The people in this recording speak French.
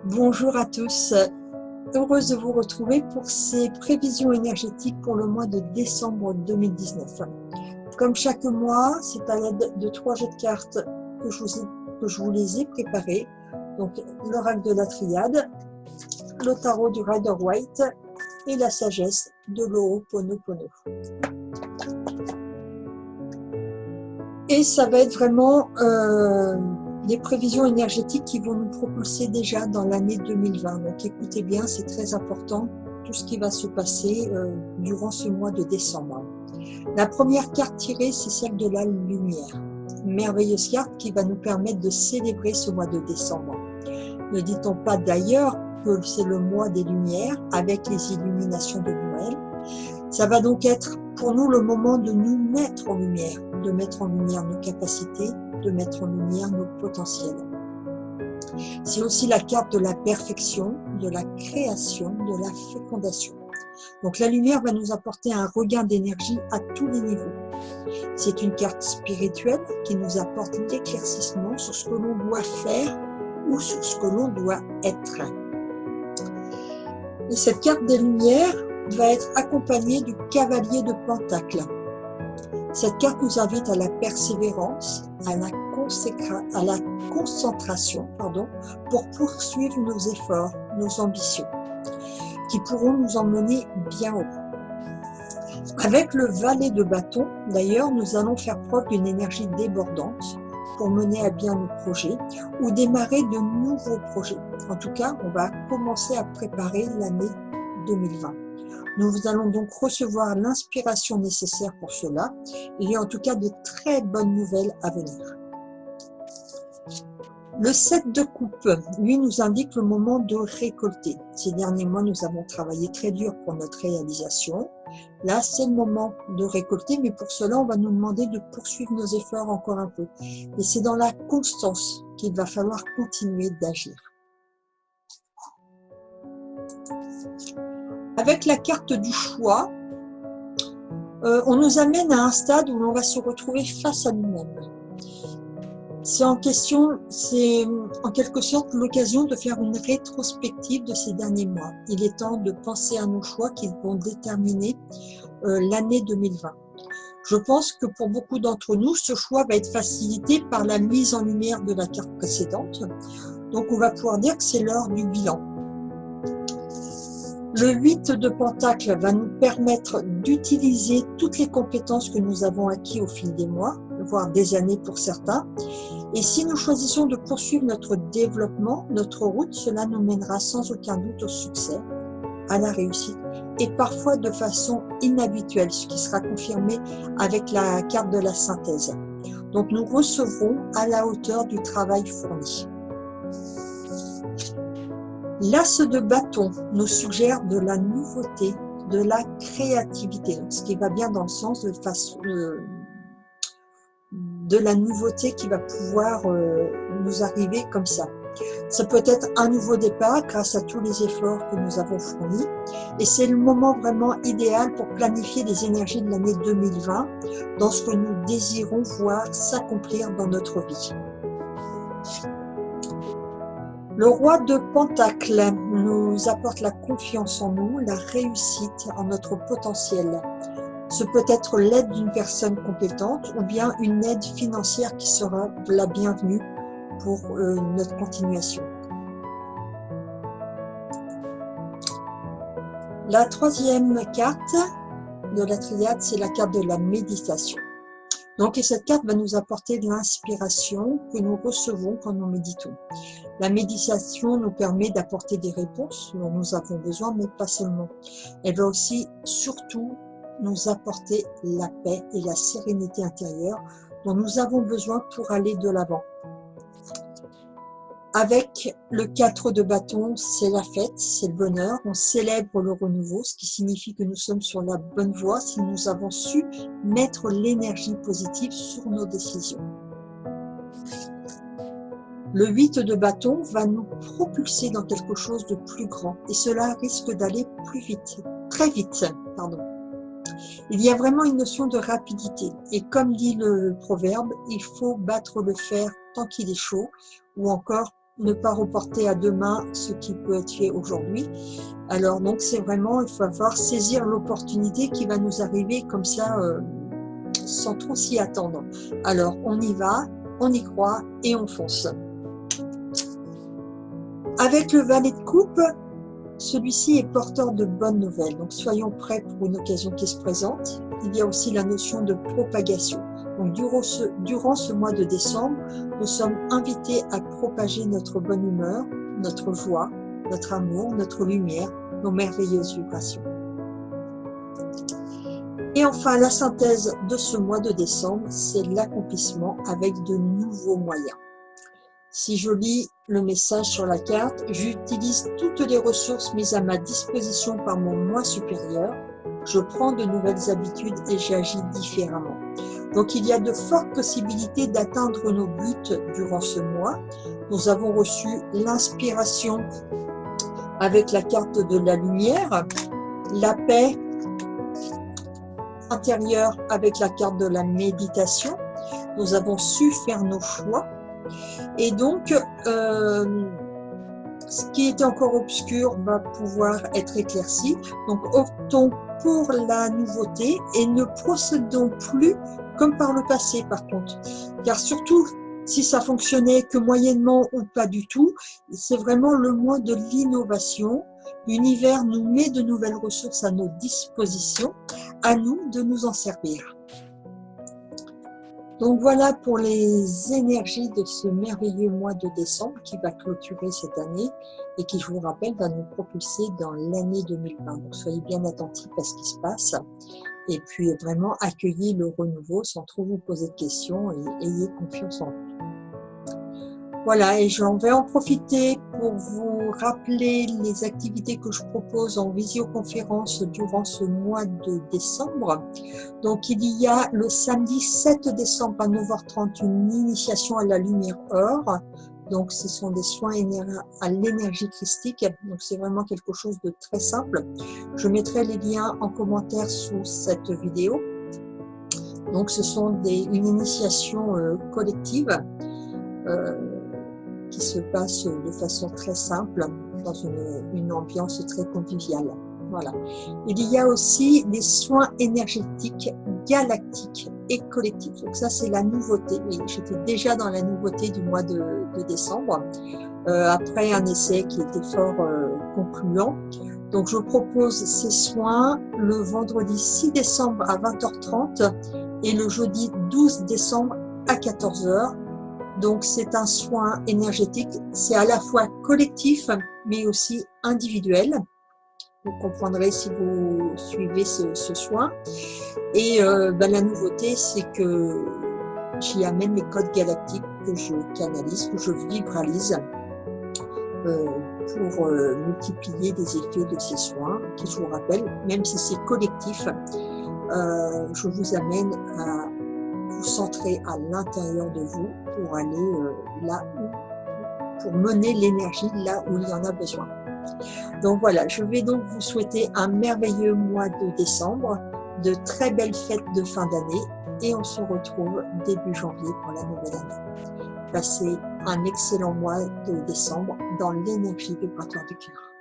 Bonjour à tous, heureuse de vous retrouver pour ces prévisions énergétiques pour le mois de décembre 2019. Comme chaque mois, c'est à l'aide de 3 jeux de cartes que je vous les ai préparés. Donc l'oracle de la Triade, le tarot du Rider-Waite et la sagesse de l'Ho'oponopono. Et ça va être vraiment des prévisions énergétiques qui vont nous propulser déjà dans l'année 2020. Donc écoutez bien, c'est très important tout ce qui va se passer durant ce mois de décembre. La première carte tirée, c'est celle de la lumière. Une merveilleuse carte qui va nous permettre de célébrer ce mois de décembre. Ne dit-on pas d'ailleurs que c'est le mois des lumières avec les illuminations de Noël? Ça va donc être pour nous le moment de nous mettre en lumière, de mettre en lumière nos capacités, de mettre en lumière nos potentiels. C'est aussi la carte de la perfection, de la création, de la fécondation. Donc la lumière va nous apporter un regain d'énergie à tous les niveaux. C'est une carte spirituelle qui nous apporte l'éclaircissement sur ce que l'on doit faire ou sur ce que l'on doit être. Et cette carte des lumières va être accompagnée du cavalier de Pentacle. Cette carte nous invite à la persévérance, à la concentration, pour poursuivre nos efforts, nos ambitions, qui pourront nous emmener bien haut. Avec le valet de bâton, d'ailleurs, nous allons faire preuve d'une énergie débordante pour mener à bien nos projets ou démarrer de nouveaux projets. En tout cas, on va commencer à préparer l'année 2020. Nous allons donc recevoir l'inspiration nécessaire pour cela. Il y a en tout cas de très bonnes nouvelles à venir. Le 7 de coupe, lui, nous indique le moment de récolter. Ces derniers mois, nous avons travaillé très dur pour notre réalisation. Là, c'est le moment de récolter, mais pour cela, on va nous demander de poursuivre nos efforts encore un peu. Et c'est dans la constance qu'il va falloir continuer d'agir. Avec la carte du choix, on nous amène à un stade où l'on va se retrouver face à nous-mêmes. C'est en quelque sorte l'occasion de faire une rétrospective de ces derniers mois. Il est temps de penser à nos choix qui vont déterminer l'année 2020. Je pense que pour beaucoup d'entre nous, ce choix va être facilité par la mise en lumière de la carte précédente. Donc on va pouvoir dire que c'est l'heure du bilan. Le 8 de Pentacle va nous permettre d'utiliser toutes les compétences que nous avons acquises au fil des mois, voire des années pour certains. Et si nous choisissons de poursuivre notre développement, notre route, cela nous mènera sans aucun doute au succès, à la réussite, et parfois de façon inhabituelle, ce qui sera confirmé avec la carte de la synthèse. Donc nous recevrons à la hauteur du travail fourni. L'as de bâton nous suggère de la nouveauté, de la créativité, ce qui va bien dans le sens de la nouveauté qui va pouvoir nous arriver comme ça. Ça peut être un nouveau départ grâce à tous les efforts que nous avons fournis, et c'est le moment vraiment idéal pour planifier les énergies de l'année 2020 dans ce que nous désirons voir s'accomplir dans notre vie. Le roi de Pentacle nous apporte la confiance en nous, la réussite en notre potentiel. Ce peut être l'aide d'une personne compétente ou bien une aide financière qui sera la bienvenue pour notre continuation. La troisième carte de la triade, c'est la carte de la méditation. Donc, et cette carte va nous apporter de l'inspiration que nous recevons quand nous méditons. La méditation nous permet d'apporter des réponses dont nous avons besoin, mais pas seulement. Elle va aussi, surtout, nous apporter la paix et la sérénité intérieure dont nous avons besoin pour aller de l'avant. Avec le 4 de bâton, c'est la fête, c'est le bonheur, on célèbre le renouveau, ce qui signifie que nous sommes sur la bonne voie si nous avons su mettre l'énergie positive sur nos décisions. Le 8 de bâton va nous propulser dans quelque chose de plus grand et cela risque d'aller plus vite, très vite, pardon. Il y a vraiment une notion de rapidité et comme dit le proverbe, il faut battre le fer tant qu'il est chaud ou encore ne pas reporter à demain ce qui peut être fait aujourd'hui. Alors donc c'est vraiment, il faut falloir saisir l'opportunité qui va nous arriver comme ça, sans trop s'y attendre. Alors on y va, on y croit et on fonce. Avec le valet de coupe, celui-ci est porteur de bonnes nouvelles, donc soyons prêts pour une occasion qui se présente. Il y a aussi la notion de propagation. Donc durant ce mois de décembre, nous sommes invités à propager notre bonne humeur, notre joie, notre amour, notre lumière, nos merveilleuses vibrations. Et enfin, la synthèse de ce mois de décembre, c'est l'accomplissement avec de nouveaux moyens. Si je lis le message sur la carte, j'utilise toutes les ressources mises à ma disposition par mon moi supérieur, je prends de nouvelles habitudes et j'agis différemment. Donc il y a de fortes possibilités d'atteindre nos buts durant ce mois. Nous avons reçu l'inspiration avec la carte de la lumière, la paix intérieure avec la carte de la méditation. Nous avons su faire nos choix. Et donc, ce qui était encore obscur va pouvoir être éclairci. Donc, optons pour la nouveauté et ne procédons plus comme par le passé, par contre. Car surtout, si ça fonctionnait que moyennement ou pas du tout, c'est vraiment le mois de l'innovation. L'univers nous met de nouvelles ressources à nos dispositions, à nous de nous en servir. Donc voilà pour les énergies de ce merveilleux mois de décembre qui va clôturer cette année et qui, je vous rappelle, va nous propulser dans l'année 2020. Donc soyez bien attentifs à ce qui se passe et puis vraiment accueillez le renouveau sans trop vous poser de questions et ayez confiance en vous. Voilà, et j'en vais en profiter pour vous rappeler les activités que je propose en visioconférence durant ce mois de décembre. Donc, il y a le samedi 7 décembre à 9h30 une initiation à la lumière or. Donc, ce sont des soins à l'énergie christique. Donc, c'est vraiment quelque chose de très simple. Je mettrai les liens en commentaire sous cette vidéo. Donc, ce sont une initiation collective qui se passe de façon très simple, dans une ambiance très conviviale. Voilà. Il y a aussi des soins énergétiques galactiques et collectifs. Donc ça, c'est la nouveauté. Oui, j'étais déjà dans la nouveauté du mois de décembre, après un essai qui était fort concluant. Donc, je propose ces soins le vendredi 6 décembre à 20h30 et le jeudi 12 décembre à 14h. Donc, c'est un soin énergétique, c'est à la fois collectif, mais aussi individuel. Vous comprendrez si vous suivez ce soin. Et la nouveauté, c'est que j'y amène les codes galactiques que je canalise, que je vibralise pour multiplier les effets de ces soins, qui, je vous rappelle, même si c'est collectif, je vous amène à vous centrer à l'intérieur de vous pour aller là où, pour mener l'énergie là où il y en a besoin. Donc voilà, je vais donc vous souhaiter un merveilleux mois de décembre, de très belles fêtes de fin d'année et on se retrouve début janvier pour la nouvelle année. Passez un excellent mois de décembre dans l'énergie vibratoire du cœur.